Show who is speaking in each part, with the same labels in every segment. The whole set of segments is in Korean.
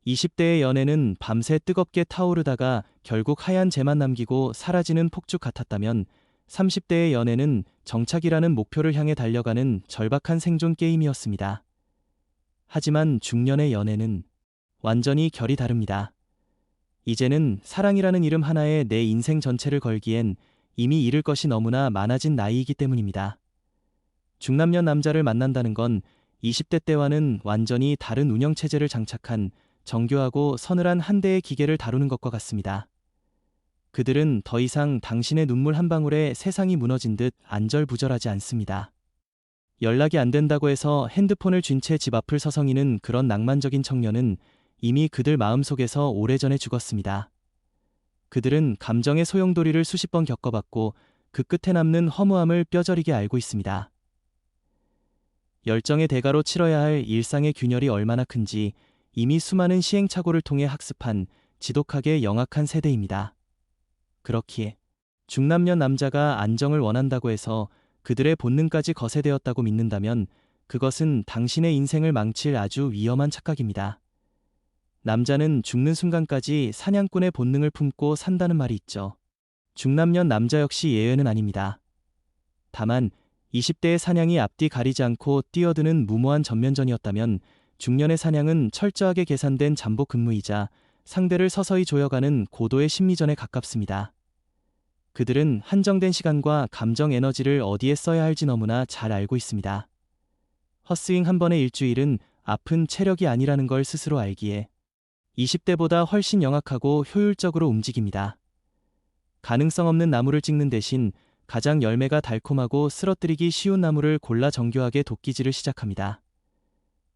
Speaker 1: 20대의 연애는 밤새 뜨겁게 타오르다가 결국 하얀 재만 남기고 사라지는 폭죽 같았다면 30대의 연애는 정착이라는 목표를 향해 달려가는 절박한 생존 게임이었습니다. 하지만 중년의 연애는 완전히 결이 다릅니다. 이제는 사랑이라는 이름 하나에 내 인생 전체를 걸기엔 이미 잃을 것이 너무나 많아진 나이이기 때문입니다. 중남년 남자를 만난다는 건 20대 때와는 완전히 다른 운영체제를 장착한 정교하고 서늘한 한 대의 기계를 다루는 것과 같습니다. 그들은 더 이상 당신의 눈물 한 방울에 세상이 무너진 듯 안절부절하지 않습니다. 연락이 안 된다고 해서 핸드폰을 쥔 채 집 앞을 서성이는 그런 낭만적인 청년은 이미 그들 마음속에서 오래전에 죽었습니다. 그들은 감정의 소용돌이를 수십 번 겪어봤고 그 끝에 남는 허무함을 뼈저리게 알고 있습니다. 열정의 대가로 치러야 할 일상의 균열이 얼마나 큰지 이미 수많은 시행착오를 통해 학습한 지독하게 영악한 세대입니다. 그렇기에 중남년 남자가 안정을 원한다고 해서 그들의 본능까지 거세되었다고 믿는다면 그것은 당신의 인생을 망칠 아주 위험한 착각입니다. 남자는 죽는 순간까지 사냥꾼의 본능을 품고 산다는 말이 있죠. 중남년 남자 역시 예외는 아닙니다. 다만 20대의 사냥이 앞뒤 가리지 않고 뛰어드는 무모한 전면전이었다면 중년의 사냥은 철저하게 계산된 잠복 근무이자 상대를 서서히 조여가는 고도의 심리전에 가깝습니다. 그들은 한정된 시간과 감정 에너지를 어디에 써야 할지 너무나 잘 알고 있습니다. 헛스윙 한 번의 일주일은 아픈 체력이 아니라는 걸 스스로 알기에 20대보다 훨씬 영악하고 효율적으로 움직입니다. 가능성 없는 나무를 찍는 대신 가장 열매가 달콤하고 쓰러뜨리기 쉬운 나무를 골라 정교하게 도끼질을 시작합니다.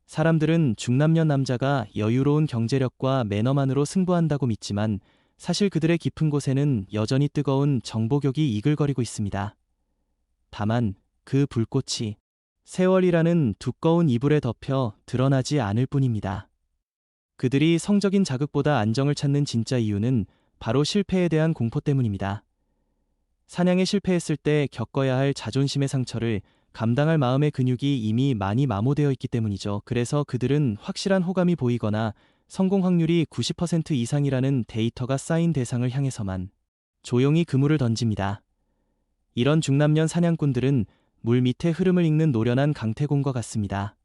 Speaker 1: 사람들은 중남년 남자가 여유로운 경제력과 매너만으로 승부한다고 믿지만 사실 그들의 깊은 곳에는 여전히 뜨거운 정보욕이 이글거리고 있습니다. 다만 그 불꽃이 세월이라는 두꺼운 이불에 덮여 드러나지 않을 뿐입니다. 그들이 성적인 자극보다 안정을 찾는 진짜 이유는 바로 실패에 대한 공포 때문입니다. 사냥에 실패했을 때 겪어야 할 자존심의 상처를 감당할 마음의 근육이 이미 많이 마모되어 있기 때문이죠. 그래서 그들은 확실한 호감이 보이거나 성공 확률이 90% 이상이라는 데이터가 쌓인 대상을 향해서만 조용히 그물을 던집니다. 이런 중남년 사냥꾼들은 물 밑의 흐름을 읽는 노련한 강태공과 같습니다.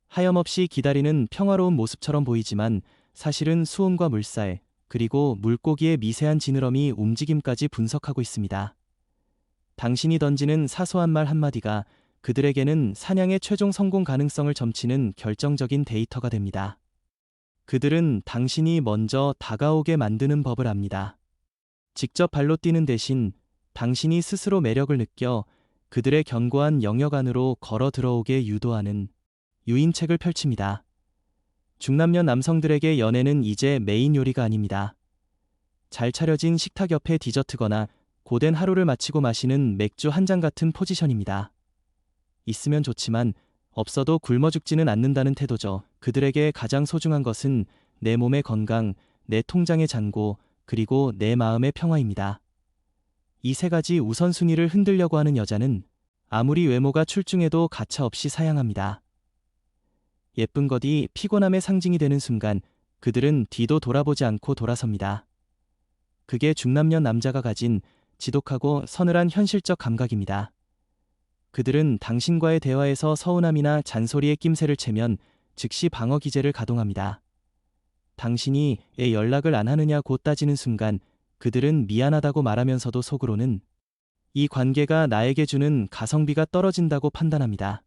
Speaker 1: 하염없이 기다리는 평화로운 모습처럼 보이지만 사실은 수온과 물살, 그리고 물고기의 미세한 지느러미 움직임까지 분석하고 있습니다. 당신이 던지는 사소한 말 한마디가 그들에게는 사냥의 최종 성공 가능성을 점치는 결정적인 데이터가 됩니다. 그들은 당신이 먼저 다가오게 만드는 법을 압니다. 직접 발로 뛰는 대신 당신이 스스로 매력을 느껴 그들의 견고한 영역 안으로 걸어 들어오게 유도하는 유인책을 펼칩니다. 중남년 남성들에게 연애는 이제 메인 요리가 아닙니다. 잘 차려진 식탁 옆에 디저트거나 고된 하루를 마치고 마시는 맥주 한 잔 같은 포지션입니다. 있으면 좋지만 없어도 굶어 죽지는 않는다는 태도죠. 그들에게 가장 소중한 것은 내 몸의 건강, 내 통장의 잔고, 그리고 내 마음의 평화입니다. 이 세 가지 우선순위를 흔들려고 하는 여자는 아무리 외모가 출중해도 가차없이 사양합니다. 예쁜 것이 피곤함의 상징이 되는 순간 그들은 뒤도 돌아보지 않고 돌아섭니다. 그게 중남년 남자가 가진 지독하고 서늘한 현실적 감각입니다. 그들은 당신과의 대화에서 서운함이나 잔소리의 낌새를 채면 즉시 방어 기제를 가동합니다. 당신이 왜 연락을 안 하느냐고 따지는 순간 그들은 미안하다고 말하면서도 속으로는 이 관계가 나에게 주는 가성비가 떨어진다고 판단합니다.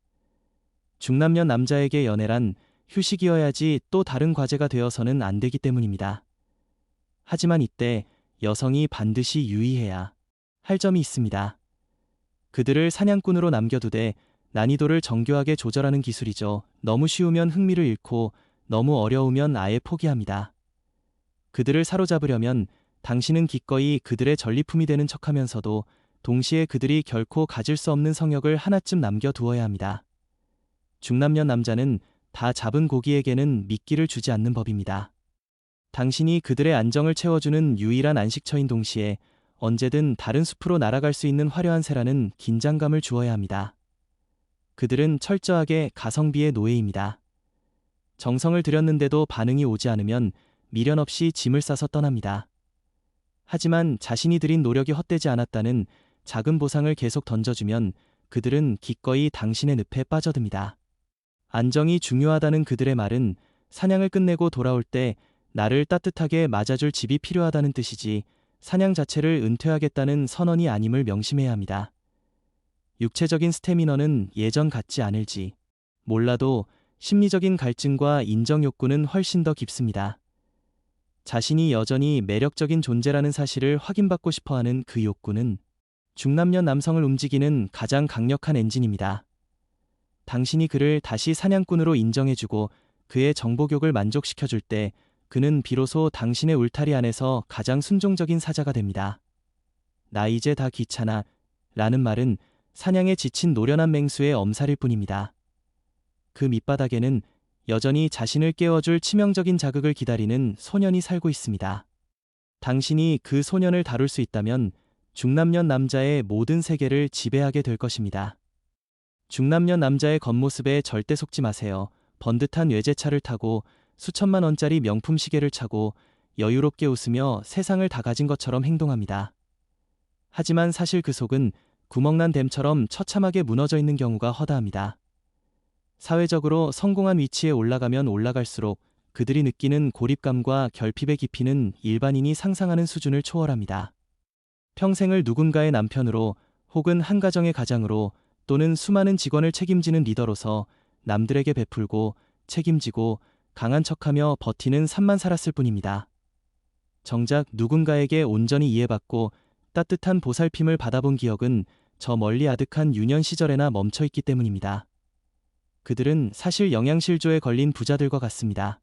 Speaker 1: 중남년 남자에게 연애란 휴식이어야지 또 다른 과제가 되어서는 안 되기 때문입니다. 하지만 이때 여성이 반드시 유의해야 할 점이 있습니다. 그들을 사냥꾼으로 남겨두되 난이도를 정교하게 조절하는 기술이죠. 너무 쉬우면 흥미를 잃고 너무 어려우면 아예 포기합니다. 그들을 사로잡으려면 당신은 기꺼이 그들의 전리품이 되는 척하면서도 동시에 그들이 결코 가질 수 없는 성욕을 하나쯤 남겨두어야 합니다. 중남년 남자는 다 잡은 고기에게는 미끼를 주지 않는 법입니다. 당신이 그들의 안정을 채워주는 유일한 안식처인 동시에 언제든 다른 숲으로 날아갈 수 있는 화려한 새라는 긴장감을 주어야 합니다. 그들은 철저하게 가성비의 노예입니다. 정성을 들였는데도 반응이 오지 않으면 미련 없이 짐을 싸서 떠납니다. 하지만 자신이 들인 노력이 헛되지 않았다는 작은 보상을 계속 던져주면 그들은 기꺼이 당신의 늪에 빠져듭니다. 안정이 중요하다는 그들의 말은 사냥을 끝내고 돌아올 때 나를 따뜻하게 맞아줄 집이 필요하다는 뜻이지 사냥 자체를 은퇴하겠다는 선언이 아님을 명심해야 합니다. 육체적인 스태미너는 예전 같지 않을지 몰라도 심리적인 갈증과 인정 욕구는 훨씬 더 깊습니다. 자신이 여전히 매력적인 존재라는 사실을 확인받고 싶어하는 그 욕구는 중남년 남성을 움직이는 가장 강력한 엔진입니다. 당신이 그를 다시 사냥꾼으로 인정해주고 그의 정복욕을 만족시켜줄 때 그는 비로소 당신의 울타리 안에서 가장 순종적인 사자가 됩니다. 나 이제 다 귀찮아 라는 말은 사냥에 지친 노련한 맹수의 엄살일 뿐입니다. 그 밑바닥에는 여전히 자신을 깨워줄 치명적인 자극을 기다리는 소년이 살고 있습니다. 당신이 그 소년을 다룰 수 있다면 중남년 남자의 모든 세계를 지배하게 될 것입니다. 중남년 남자의 겉모습에 절대 속지 마세요. 번듯한 외제차를 타고 수천만 원짜리 명품 시계를 차고 여유롭게 웃으며 세상을 다 가진 것처럼 행동합니다. 하지만 사실 그 속은 구멍난 댐처럼 처참하게 무너져 있는 경우가 허다합니다. 사회적으로 성공한 위치에 올라가면 올라갈수록 그들이 느끼는 고립감과 결핍의 깊이는 일반인이 상상하는 수준을 초월합니다. 평생을 누군가의 남편으로 혹은 한 가정의 가장으로 또는 수많은 직원을 책임지는 리더로서 남들에게 베풀고 책임지고 강한 척하며 버티는 삶만 살았을 뿐입니다. 정작 누군가에게 온전히 이해받고 따뜻한 보살핌을 받아본 기억은 저 멀리 아득한 유년 시절에나 멈춰있기 때문입니다. 그들은 사실 영양실조에 걸린 부자들과 같습니다.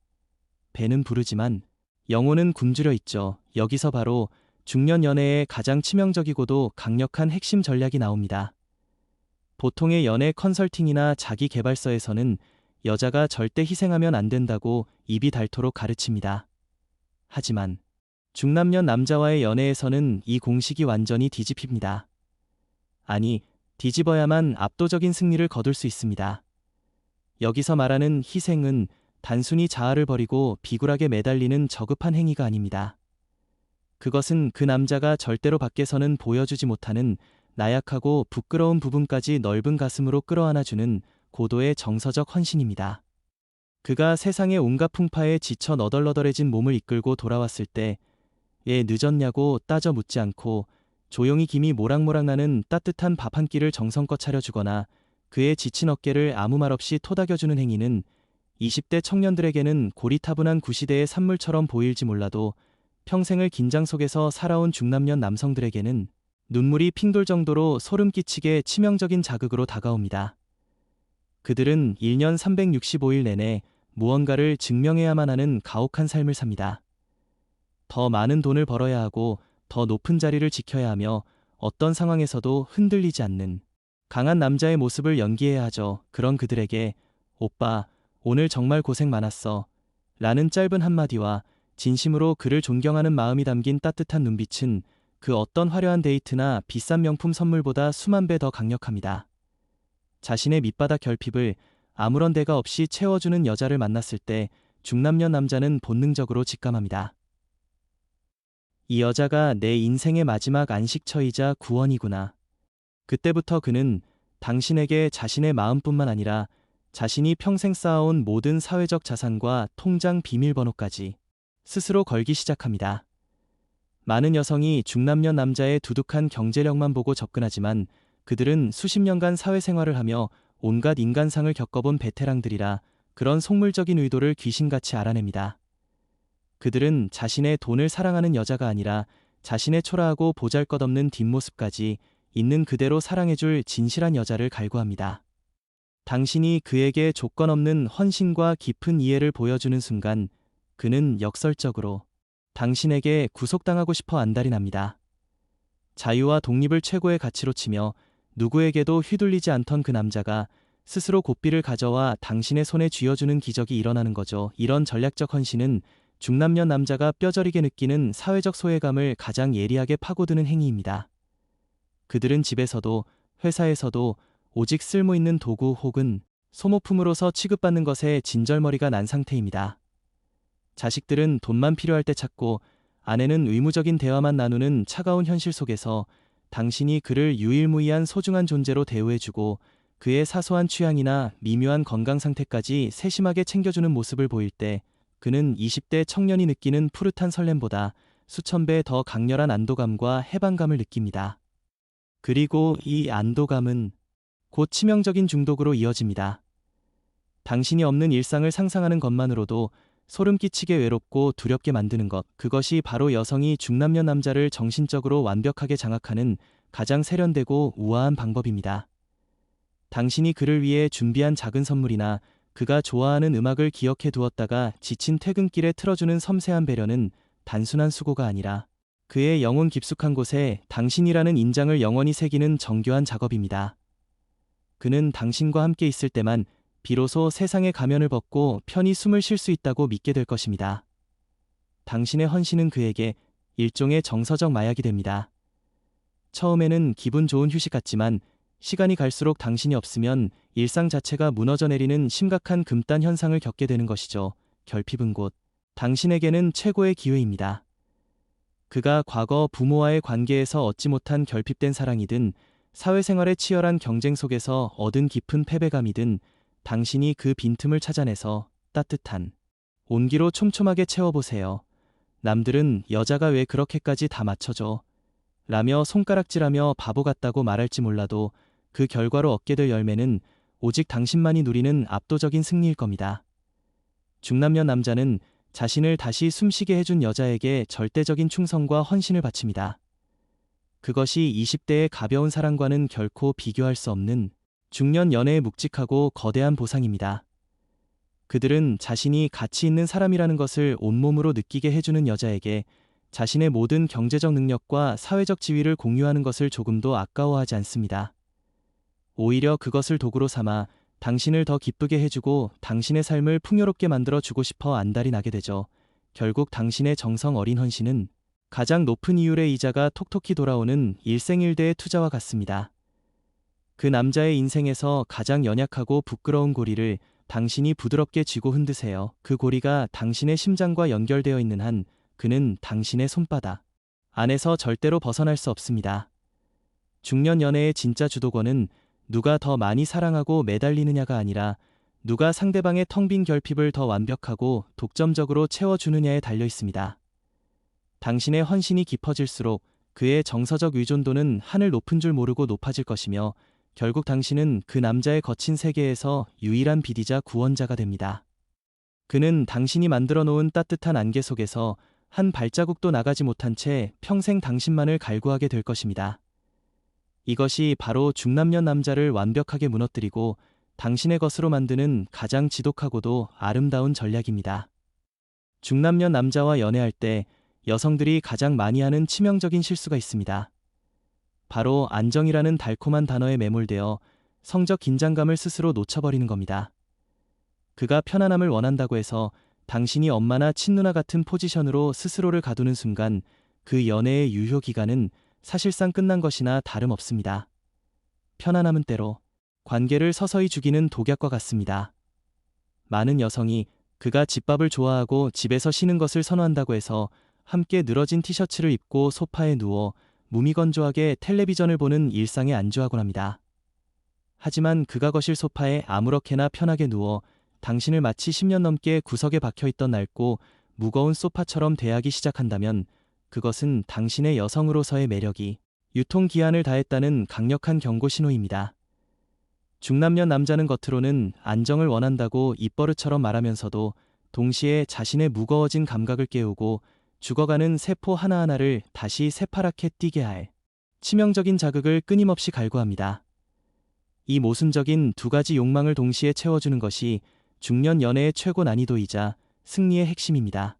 Speaker 1: 배는 부르지만 영혼은 굶주려 있죠. 여기서 바로 중년 연애의 가장 치명적이고도 강력한 핵심 전략이 나옵니다. 보통의 연애 컨설팅이나 자기 개발서에서는 여자가 절대 희생하면 안 된다고 입이 닳도록 가르칩니다. 하지만 중남년 남자와의 연애에서는 이 공식이 완전히 뒤집힙니다. 아니, 뒤집어야만 압도적인 승리를 거둘 수 있습니다. 여기서 말하는 희생은 단순히 자아를 버리고 비굴하게 매달리는 저급한 행위가 아닙니다. 그것은 그 남자가 절대로 밖에서는 보여주지 못하는 나약하고 부끄러운 부분까지 넓은 가슴으로 끌어안아주는 고도의 정서적 헌신입니다. 그가 세상의 온갖 풍파에 지쳐 너덜너덜해진 몸을 이끌고 돌아왔을 때 왜 늦었냐고 따져 묻지 않고 조용히 김이 모락모락 나는 따뜻한 밥 한 끼를 정성껏 차려주거나 그의 지친 어깨를 아무 말 없이 토닥여주는 행위는 20대 청년들에게는 고리타분한 구시대의 산물처럼 보일지 몰라도 평생을 긴장 속에서 살아온 중남년 남성들에게는 눈물이 핑돌 정도로 소름 끼치게 치명적인 자극으로 다가옵니다. 그들은 1년 365일 내내 무언가를 증명해야만 하는 가혹한 삶을 삽니다. 더 많은 돈을 벌어야 하고 더 높은 자리를 지켜야 하며 어떤 상황에서도 흔들리지 않는 강한 남자의 모습을 연기해야 하죠. 그런 그들에게 오빠, 오늘 정말 고생 많았어 라는 짧은 한마디와 진심으로 그를 존경하는 마음이 담긴 따뜻한 눈빛은 그 어떤 화려한 데이트나 비싼 명품 선물보다 수만 배 더 강력합니다. 자신의 밑바닥 결핍을 아무런 대가 없이 채워주는 여자를 만났을 때 중남년 남자는 본능적으로 직감합니다. 이 여자가 내 인생의 마지막 안식처이자 구원이구나. 그때부터 그는 당신에게 자신의 마음뿐만 아니라 자신이 평생 쌓아온 모든 사회적 자산과 통장 비밀번호까지 스스로 걸기 시작합니다. 많은 여성이 중남년 남자의 두둑한 경제력만 보고 접근하지만 그들은 수십 년간 사회생활을 하며 온갖 인간상을 겪어본 베테랑들이라 그런 속물적인 의도를 귀신같이 알아냅니다. 그들은 자신의 돈을 사랑하는 여자가 아니라 자신의 초라하고 보잘것없는 뒷모습까지 있는 그대로 사랑해줄 진실한 여자를 갈구합니다. 당신이 그에게 조건 없는 헌신과 깊은 이해를 보여주는 순간 그는 역설적으로 당신에게 구속당하고 싶어 안달이 납니다. 자유와 독립을 최고의 가치로 치며 누구에게도 휘둘리지 않던 그 남자가 스스로 고삐를 가져와 당신의 손에 쥐어주는 기적이 일어나는 거죠. 이런 전략적 헌신은 중남년 남자가 뼈저리게 느끼는 사회적 소외감을 가장 예리하게 파고드는 행위입니다. 그들은 집에서도 회사에서도 오직 쓸모있는 도구 혹은 소모품으로서 취급받는 것에 진절머리가 난 상태입니다. 자식들은 돈만 필요할 때 찾고 아내는 의무적인 대화만 나누는 차가운 현실 속에서 당신이 그를 유일무이한 소중한 존재로 대우해주고 그의 사소한 취향이나 미묘한 건강 상태까지 세심하게 챙겨주는 모습을 보일 때 그는 20대 청년이 느끼는 푸릇한 설렘보다 수천 배 더 강렬한 안도감과 해방감을 느낍니다. 그리고 이 안도감은 곧 치명적인 중독으로 이어집니다. 당신이 없는 일상을 상상하는 것만으로도 소름 끼치게 외롭고 두렵게 만드는 것, 그것이 바로 여성이 중남년 남자를 정신적으로 완벽하게 장악하는 가장 세련되고 우아한 방법입니다. 당신이 그를 위해 준비한 작은 선물이나 그가 좋아하는 음악을 기억해 두었다가 지친 퇴근길에 틀어주는 섬세한 배려는 단순한 수고가 아니라 그의 영혼 깊숙한 곳에 당신이라는 인장을 영원히 새기는 정교한 작업입니다. 그는 당신과 함께 있을 때만 비로소 세상의 가면을 벗고 편히 숨을 쉴 수 있다고 믿게 될 것입니다. 당신의 헌신은 그에게 일종의 정서적 마약이 됩니다. 처음에는 기분 좋은 휴식 같지만 시간이 갈수록 당신이 없으면 일상 자체가 무너져 내리는 심각한 금단 현상을 겪게 되는 것이죠. 결핍은 곧 당신에게는 최고의 기회입니다. 그가 과거 부모와의 관계에서 얻지 못한 결핍된 사랑이든 사회생활의 치열한 경쟁 속에서 얻은 깊은 패배감이든 당신이 그 빈틈을 찾아내서 따뜻한 온기로 촘촘하게 채워보세요. 남들은 여자가 왜 그렇게까지 다 맞춰줘? 라며 손가락질하며 바보 같다고 말할지 몰라도 그 결과로 얻게 될 열매는 오직 당신만이 누리는 압도적인 승리일 겁니다. 중남년 남자는 자신을 다시 숨쉬게 해준 여자에게 절대적인 충성과 헌신을 바칩니다. 그것이 20대의 가벼운 사랑과는 결코 비교할 수 없는 중년 연애의 묵직하고 거대한 보상입니다. 그들은 자신이 가치 있는 사람이라는 것을 온몸으로 느끼게 해주는 여자에게 자신의 모든 경제적 능력과 사회적 지위를 공유하는 것을 조금도 아까워하지 않습니다. 오히려 그것을 도구로 삼아 당신을 더 기쁘게 해주고 당신의 삶을 풍요롭게 만들어주고 싶어 안달이 나게 되죠. 결국 당신의 정성 어린 헌신은 가장 높은 이율의 이자가 톡톡히 돌아오는 일생일대의 투자와 같습니다. 그 남자의 인생에서 가장 연약하고 부끄러운 고리를 당신이 부드럽게 쥐고 흔드세요. 그 고리가 당신의 심장과 연결되어 있는 한 그는 당신의 손바닥 안에서 절대로 벗어날 수 없습니다. 중년 연애의 진짜 주도권은 누가 더 많이 사랑하고 매달리느냐가 아니라 누가 상대방의 텅 빈 결핍을 더 완벽하고 독점적으로 채워주느냐에 달려 있습니다. 당신의 헌신이 깊어질수록 그의 정서적 의존도는 하늘 높은 줄 모르고 높아질 것이며 결국 당신은 그 남자의 거친 세계에서 유일한 비디자 구원자가 됩니다. 그는 당신이 만들어 놓은 따뜻한 안개 속에서 한 발자국도 나가지 못한 채 평생 당신만을 갈구하게 될 것입니다. 이것이 바로 중남년 남자를 완벽하게 무너뜨리고 당신의 것으로 만드는 가장 지독하고도 아름다운 전략입니다. 중남년 남자와 연애할 때 여성들이 가장 많이 하는 치명적인 실수가 있습니다. 바로 안정이라는 달콤한 단어에 매몰되어 성적 긴장감을 스스로 놓쳐버리는 겁니다. 그가 편안함을 원한다고 해서 당신이 엄마나 친누나 같은 포지션으로 스스로를 가두는 순간 그 연애의 유효 기간은 사실상 끝난 것이나 다름없습니다. 편안함은 때로 관계를 서서히 죽이는 독약과 같습니다. 많은 여성이 그가 집밥을 좋아하고 집에서 쉬는 것을 선호한다고 해서 함께 늘어진 티셔츠를 입고 소파에 누워 무미건조하게 텔레비전을 보는 일상에 안주하곤 합니다. 하지만 그가 거실 소파에 아무렇게나 편하게 누워 당신을 마치 10년 넘게 구석에 박혀있던 낡고 무거운 소파처럼 대하기 시작한다면 그것은 당신의 여성으로서의 매력이 유통기한을 다했다는 강력한 경고 신호입니다. 중남년 남자는 겉으로는 안정을 원한다고 입버릇처럼 말하면서도 동시에 자신의 무거워진 감각을 깨우고 죽어가는 세포 하나하나를 다시 새파랗게 뛰게 할 치명적인 자극을 끊임없이 갈구합니다. 이 모순적인 두 가지 욕망을 동시에 채워주는 것이 중년 연애의 최고 난이도이자 승리의 핵심입니다.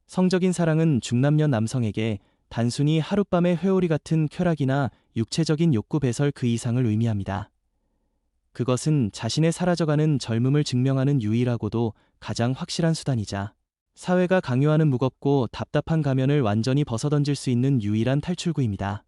Speaker 1: 성적인 사랑은 중남년 남성에게 단순히 하룻밤의 회오리 같은 쾌락이나 육체적인 욕구 배설 그 이상을 의미합니다. 그것은 자신의 사라져가는 젊음을 증명하는 유일하고도 가장 확실한 수단이자 사회가 강요하는 무겁고 답답한 가면을 완전히 벗어던질 수 있는 유일한 탈출구입니다.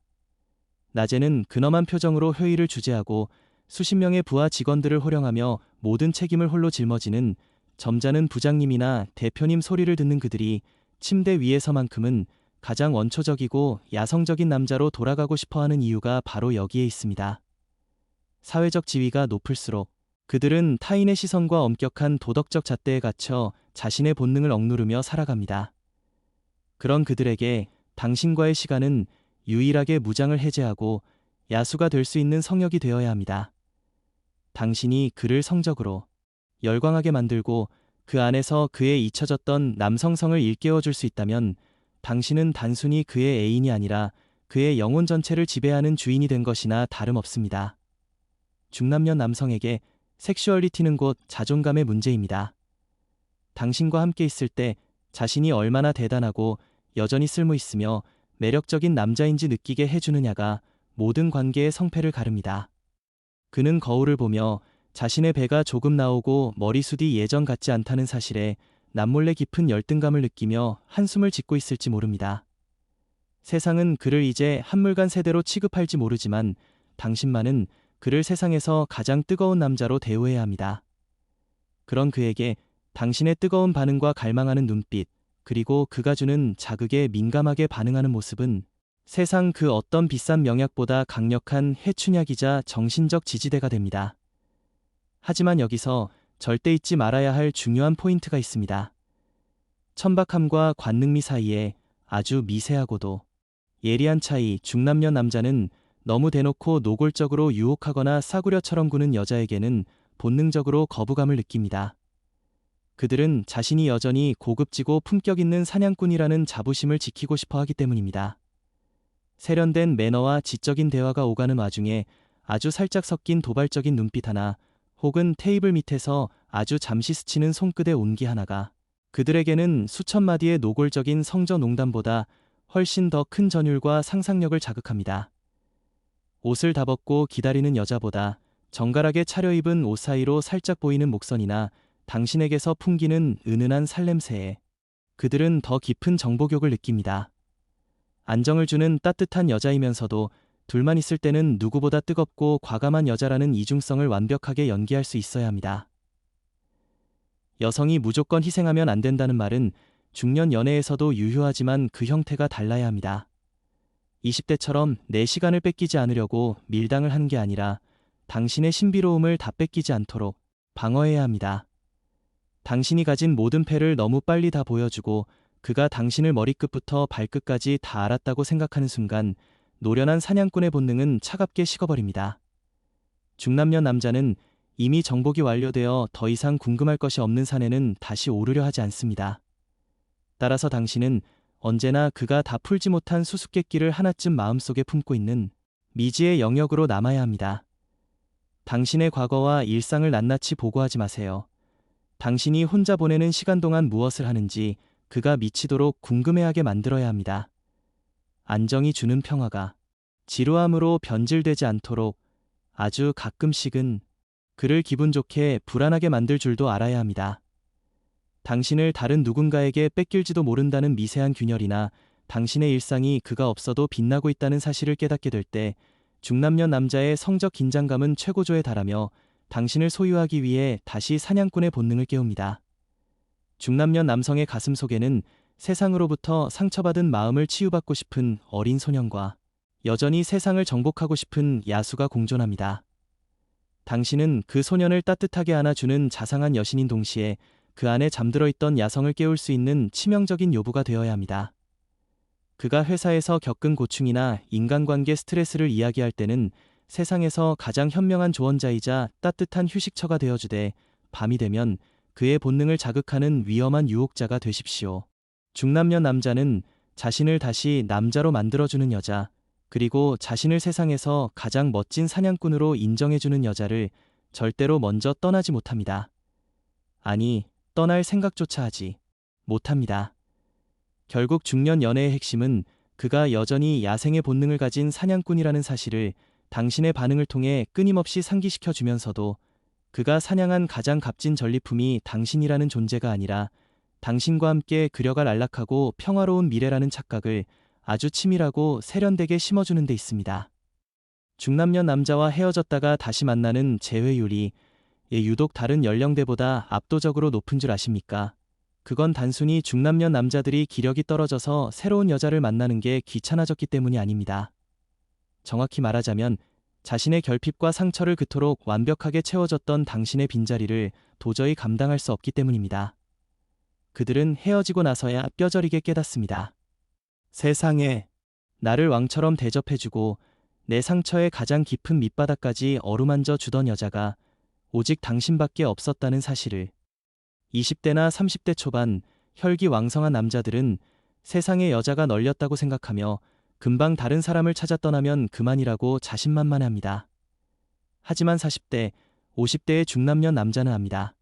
Speaker 1: 낮에는 근엄한 표정으로 회의를 주재하고 수십 명의 부하 직원들을 호령하며 모든 책임을 홀로 짊어지는 점잖은 부장님이나 대표님 소리를 듣는 그들이 침대 위에서만큼은 가장 원초적이고 야성적인 남자로 돌아가고 싶어하는 이유가 바로 여기에 있습니다. 사회적 지위가 높을수록 그들은 타인의 시선과 엄격한 도덕적 잣대에 갇혀 자신의 본능을 억누르며 살아갑니다. 그런 그들에게 당신과의 시간은 유일하게 무장을 해제하고 야수가 될 수 있는 성역이 되어야 합니다. 당신이 그를 성적으로 열광하게 만들고 그 안에서 그의 잊혀졌던 남성성을 일깨워줄 수 있다면 당신은 단순히 그의 애인이 아니라 그의 영혼 전체를 지배하는 주인이 된 것이나 다름없습니다. 중남년 남성에게 섹슈얼리티는 곧 자존감의 문제입니다. 당신과 함께 있을 때 자신이 얼마나 대단하고 여전히 쓸모있으며 매력적인 남자인지 느끼게 해주느냐가 모든 관계의 성패를 가릅니다. 그는 거울을 보며 자신의 배가 조금 나오고 머리숱이 예전 같지 않다는 사실에 남몰래 깊은 열등감을 느끼며 한숨을 짓고 있을지 모릅니다. 세상은 그를 이제 한물간 세대로 취급할지 모르지만 당신만은 그를 세상에서 가장 뜨거운 남자로 대우해야 합니다. 그런 그에게 당신의 뜨거운 반응과 갈망하는 눈빛, 그리고 그가 주는 자극에 민감하게 반응하는 모습은 세상 그 어떤 비싼 명약보다 강력한 해춘약이자 정신적 지지대가 됩니다. 하지만 여기서 절대 잊지 말아야 할 중요한 포인트가 있습니다. 천박함과 관능미 사이에 아주 미세하고도 예리한 차이. 중남년 남자는 너무 대놓고 노골적으로 유혹하거나 싸구려처럼 구는 여자에게는 본능적으로 거부감을 느낍니다. 그들은 자신이 여전히 고급지고 품격 있는 사냥꾼이라는 자부심을 지키고 싶어 하기 때문입니다. 세련된 매너와 지적인 대화가 오가는 와중에 아주 살짝 섞인 도발적인 눈빛 하나, 혹은 테이블 밑에서 아주 잠시 스치는 손끝의 온기 하나가 그들에게는 수천 마디의 노골적인 성저 농담보다 훨씬 더 큰 전율과 상상력을 자극합니다. 옷을 다 벗고 기다리는 여자보다 정갈하게 차려입은 옷 사이로 살짝 보이는 목선이나 당신에게서 풍기는 은은한 살냄새에 그들은 더 깊은 정복욕을 느낍니다. 안정을 주는 따뜻한 여자이면서도 둘만 있을 때는 누구보다 뜨겁고 과감한 여자라는 이중성을 완벽하게 연기할 수 있어야 합니다. 여성이 무조건 희생하면 안 된다는 말은 중년 연애에서도 유효하지만 그 형태가 달라야 합니다. 20대처럼 내 시간을 뺏기지 않으려고 밀당을 하는 게 아니라 당신의 신비로움을 다 뺏기지 않도록 방어해야 합니다. 당신이 가진 모든 패를 너무 빨리 다 보여주고 그가 당신을 머리끝부터 발끝까지 다 알았다고 생각하는 순간 노련한 사냥꾼의 본능은 차갑게 식어버립니다. 중남년 남자는 이미 정복이 완료되어 더 이상 궁금할 것이 없는 산에는 다시 오르려 하지 않습니다. 따라서 당신은 언제나 그가 다 풀지 못한 수수께끼를 하나쯤 마음속에 품고 있는 미지의 영역으로 남아야 합니다. 당신의 과거와 일상을 낱낱이 보고하지 마세요. 당신이 혼자 보내는 시간 동안 무엇을 하는지 그가 미치도록 궁금해하게 만들어야 합니다. 안정이 주는 평화가 지루함으로 변질되지 않도록 아주 가끔씩은 그를 기분 좋게 불안하게 만들 줄도 알아야 합니다. 당신을 다른 누군가에게 뺏길지도 모른다는 미세한 균열이나 당신의 일상이 그가 없어도 빛나고 있다는 사실을 깨닫게 될 때 중남년 남자의 성적 긴장감은 최고조에 달하며 당신을 소유하기 위해 다시 사냥꾼의 본능을 깨웁니다. 중남년 남성의 가슴 속에는 세상으로부터 상처받은 마음을 치유받고 싶은 어린 소년과 여전히 세상을 정복하고 싶은 야수가 공존합니다. 당신은 그 소년을 따뜻하게 안아주는 자상한 여신인 동시에 그 안에 잠들어 있던 야성을 깨울 수 있는 치명적인 요부가 되어야 합니다. 그가 회사에서 겪은 고충이나 인간관계 스트레스를 이야기할 때는 세상에서 가장 현명한 조언자이자 따뜻한 휴식처가 되어주되 밤이 되면 그의 본능을 자극하는 위험한 유혹자가 되십시오. 중남년 남자는 자신을 다시 남자로 만들어주는 여자, 그리고 자신을 세상에서 가장 멋진 사냥꾼으로 인정해주는 여자를 절대로 먼저 떠나지 못합니다. 아니, 떠날 생각조차 하지 못합니다. 결국 중년 연애의 핵심은 그가 여전히 야생의 본능을 가진 사냥꾼이라는 사실을 당신의 반응을 통해 끊임없이 상기시켜주면서도 그가 사냥한 가장 값진 전리품이 당신이라는 존재가 아니라 당신과 함께 그려갈 안락하고 평화로운 미래라는 착각을 아주 치밀하고 세련되게 심어주는 데 있습니다. 중남년 남자와 헤어졌다가 다시 만나는 재회율이 유독 다른 연령대보다 압도적으로 높은 줄 아십니까? 그건 단순히 중남년 남자들이 기력이 떨어져서 새로운 여자를 만나는 게 귀찮아졌기 때문이 아닙니다. 정확히 말하자면 자신의 결핍과 상처를 그토록 완벽하게 채워줬던 당신의 빈자리를 도저히 감당할 수 없기 때문입니다. 그들은 헤어지고 나서야 뼈저리게 깨닫습니다. 세상에 나를 왕처럼 대접해주고 내 상처의 가장 깊은 밑바닥까지 어루만져 주던 여자가 오직 당신밖에 없었다는 사실을. 20대나 30대 초반 혈기왕성한 남자들은 세상에 여자가 널렸다고 생각하며 금방 다른 사람을 찾아 떠나면 그만이라고 자신만만해합니다. 하지만 40대, 50대의 중남년 남자는 압니다.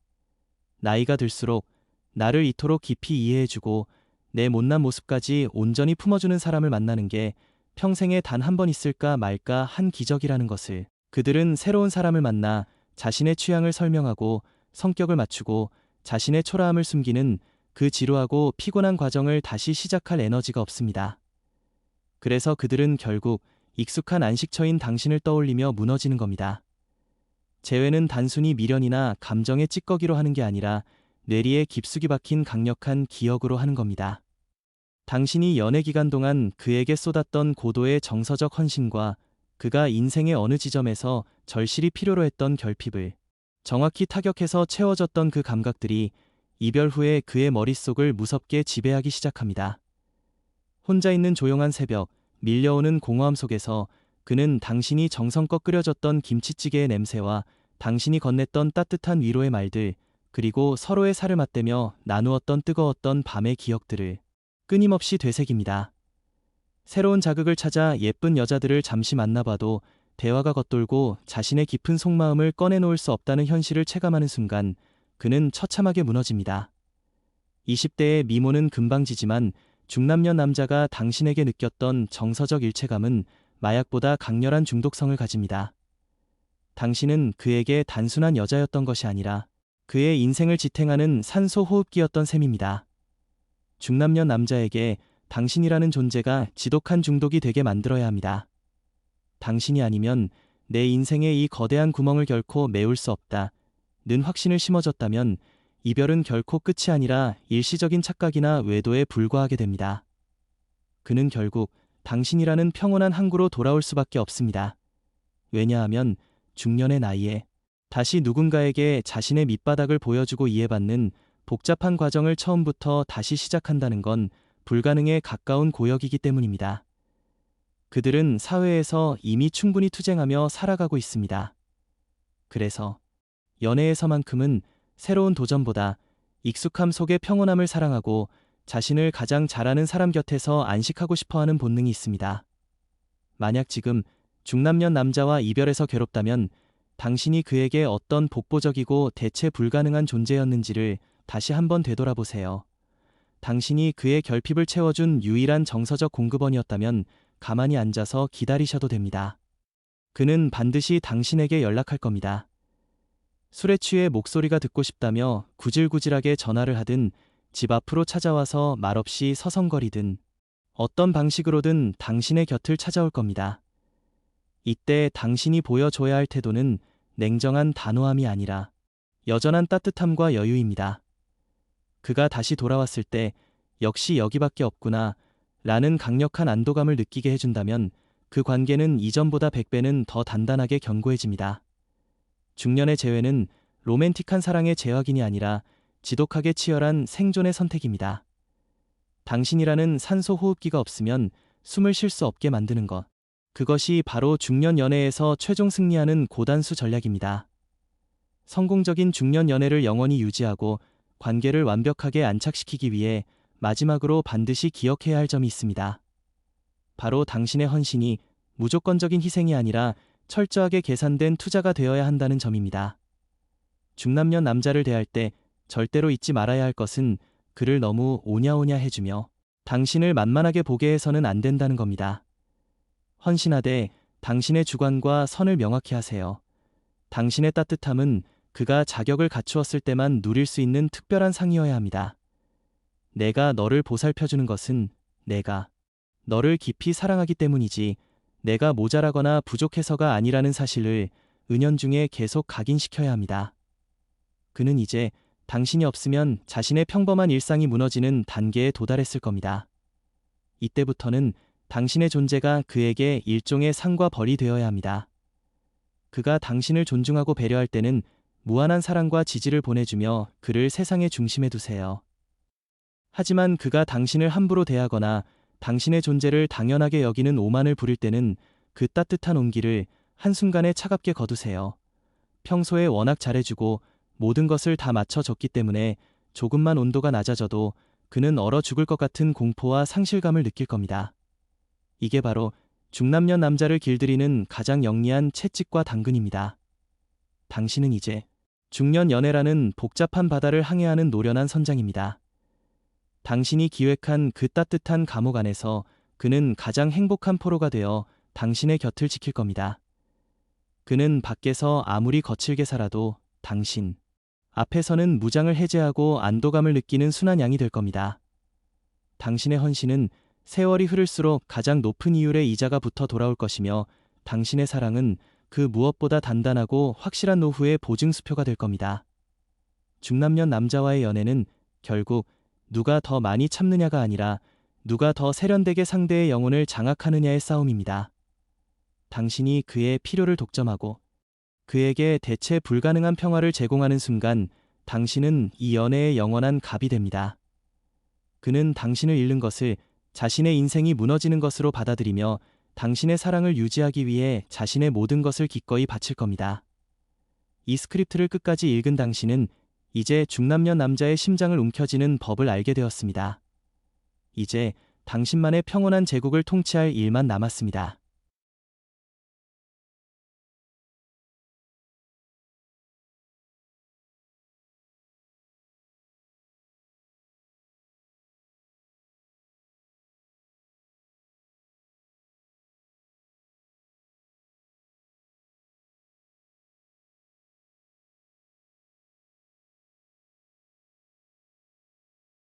Speaker 1: 나이가 들수록 나를 이토록 깊이 이해해주고 내 못난 모습까지 온전히 품어주는 사람을 만나는 게 평생에 단 한 번 있을까 말까 한 기적이라는 것을. 그들은 새로운 사람을 만나 자신의 취향을 설명하고 성격을 맞추고 자신의 초라함을 숨기는 그 지루하고 피곤한 과정을 다시 시작할 에너지가 없습니다. 그래서 그들은 결국 익숙한 안식처인 당신을 떠올리며 무너지는 겁니다. 재회는 단순히 미련이나 감정의 찌꺼기로 하는 게 아니라 뇌리에 깊숙이 박힌 강력한 기억으로 하는 겁니다. 당신이 연애 기간 동안 그에게 쏟았던 고도의 정서적 헌신과 그가 인생의 어느 지점에서 절실히 필요로 했던 결핍을 정확히 타격해서 채워졌던 그 감각들이 이별 후에 그의 머릿속을 무섭게 지배하기 시작합니다. 혼자 있는 조용한 새벽, 밀려오는 공허함 속에서 그는 당신이 정성껏 끓여줬던 김치찌개의 냄새와 당신이 건넸던 따뜻한 위로의 말들, 그리고 서로의 살을 맞대며 나누었던 뜨거웠던 밤의 기억들을 끊임없이 되새깁니다. 새로운 자극을 찾아 예쁜 여자들을 잠시 만나봐도 대화가 겉돌고 자신의 깊은 속마음을 꺼내놓을 수 없다는 현실을 체감하는 순간 그는 처참하게 무너집니다. 20대의 미모는 금방 지지만 중남년 남자가 당신에게 느꼈던 정서적 일체감은 마약보다 강렬한 중독성을 가집니다. 당신은 그에게 단순한 여자였던 것이 아니라 그의 인생을 지탱하는 산소 호흡기였던 셈입니다. 중남년 남자에게 당신이라는 존재가 지독한 중독이 되게 만들어야 합니다. 당신이 아니면 내 인생의 이 거대한 구멍을 결코 메울 수 없다. 는 확신을 심어줬다면 이별은 결코 끝이 아니라 일시적인 착각이나 외도에 불과하게 됩니다. 그는 결국 당신이라는 평온한 항구로 돌아올 수밖에 없습니다. 왜냐하면 중년의 나이에 다시 누군가에게 자신의 밑바닥을 보여주고 이해받는 복잡한 과정을 처음부터 다시 시작한다는 건 불가능에 가까운 고역이기 때문입니다. 그들은 사회에서 이미 충분히 투쟁하며 살아가고 있습니다. 그래서 연애에서만큼은 새로운 도전보다 익숙함 속의 평온함을 사랑하고 자신을 가장 잘하는 사람 곁에서 안식하고 싶어하는 본능이 있습니다. 만약 지금 중남년 남자와 이별해서 괴롭다면 당신이 그에게 어떤 복보적이고 대체 불가능한 존재였는지를 다시 한번 되돌아보세요. 당신이 그의 결핍을 채워준 유일한 정서적 공급원이었다면 가만히 앉아서 기다리셔도 됩니다. 그는 반드시 당신에게 연락할 겁니다. 술에 취해 목소리가 듣고 싶다며 구질구질하게 전화를 하든 집 앞으로 찾아와서 말없이 서성거리든 어떤 방식으로든 당신의 곁을 찾아올 겁니다. 이때 당신이 보여줘야 할 태도는 냉정한 단호함이 아니라 여전한 따뜻함과 여유입니다. 그가 다시 돌아왔을 때 역시 여기밖에 없구나 라는 강력한 안도감을 느끼게 해준다면 그 관계는 이전보다 100배는 더 단단하게 견고해집니다. 중년의 재회는 로맨틱한 사랑의 재확인이 아니라 지독하게 치열한 생존의 선택입니다. 당신이라는 산소 호흡기가 없으면 숨을 쉴 수 없게 만드는 것. 그것이 바로 중년 연애에서 최종 승리하는 고단수 전략입니다. 성공적인 중년 연애를 영원히 유지하고 관계를 완벽하게 안착시키기 위해 마지막으로 반드시 기억해야 할 점이 있습니다. 바로 당신의 헌신이 무조건적인 희생이 아니라 철저하게 계산된 투자가 되어야 한다는 점입니다. 중남년 남자를 대할 때 절대로 잊지 말아야 할 것은 그를 너무 오냐오냐 해주며 당신을 만만하게 보게 해서는 안 된다는 겁니다. 헌신하되 당신의 주관과 선을 명확히 하세요. 당신의 따뜻함은 그가 자격을 갖추었을 때만 누릴 수 있는 특별한 상이어야 합니다. 내가 너를 보살펴주는 것은 내가 너를 깊이 사랑하기 때문이지 내가 모자라거나 부족해서가 아니라는 사실을 은연중에 계속 각인시켜야 합니다. 그는 이제 당신이 없으면 자신의 평범한 일상이 무너지는 단계에 도달했을 겁니다. 이때부터는 당신의 존재가 그에게 일종의 상과 벌이 되어야 합니다. 그가 당신을 존중하고 배려할 때는 무한한 사랑과 지지를 보내주며 그를 세상의 중심에 두세요. 하지만 그가 당신을 함부로 대하거나 당신의 존재를 당연하게 여기는 오만을 부릴 때는 그 따뜻한 온기를 한순간에 차갑게 거두세요. 평소에 워낙 잘해주고 모든 것을 다 맞춰줬기 때문에 조금만 온도가 낮아져도 그는 얼어 죽을 것 같은 공포와 상실감을 느낄 겁니다. 이게 바로 중남년 남자를 길들이는 가장 영리한 채찍과 당근입니다. 당신은 이제 중년 연애라는 복잡한 바다를 항해하는 노련한 선장입니다. 당신이 기획한 그 따뜻한 감옥 안에서 그는 가장 행복한 포로가 되어 당신의 곁을 지킬 겁니다. 그는 밖에서 아무리 거칠게 살아도 당신 앞에서는 무장을 해제하고 안도감을 느끼는 순한 양이 될 겁니다. 당신의 헌신은 세월이 흐를수록 가장 높은 이율의 이자가 붙어 돌아올 것이며 당신의 사랑은 그 무엇보다 단단하고 확실한 노후의 보증수표가 될 겁니다. 중남년 남자와의 연애는 결국 누가 더 많이 참느냐가 아니라 누가 더 세련되게 상대의 영혼을 장악하느냐의 싸움입니다. 당신이 그의 필요를 독점하고 그에게 대체 불가능한 평화를 제공하는 순간 당신은 이 연애의 영원한 갑이 됩니다. 그는 당신을 잃는 것을 자신의 인생이 무너지는 것으로 받아들이며 당신의 사랑을 유지하기 위해 자신의 모든 것을 기꺼이 바칠 겁니다. 이 스크립트를 끝까지 읽은 당신은 이제 중남년 남자의 심장을 움켜쥐는 법을 알게 되었습니다. 이제 당신만의 평온한 제국을 통치할 일만 남았습니다.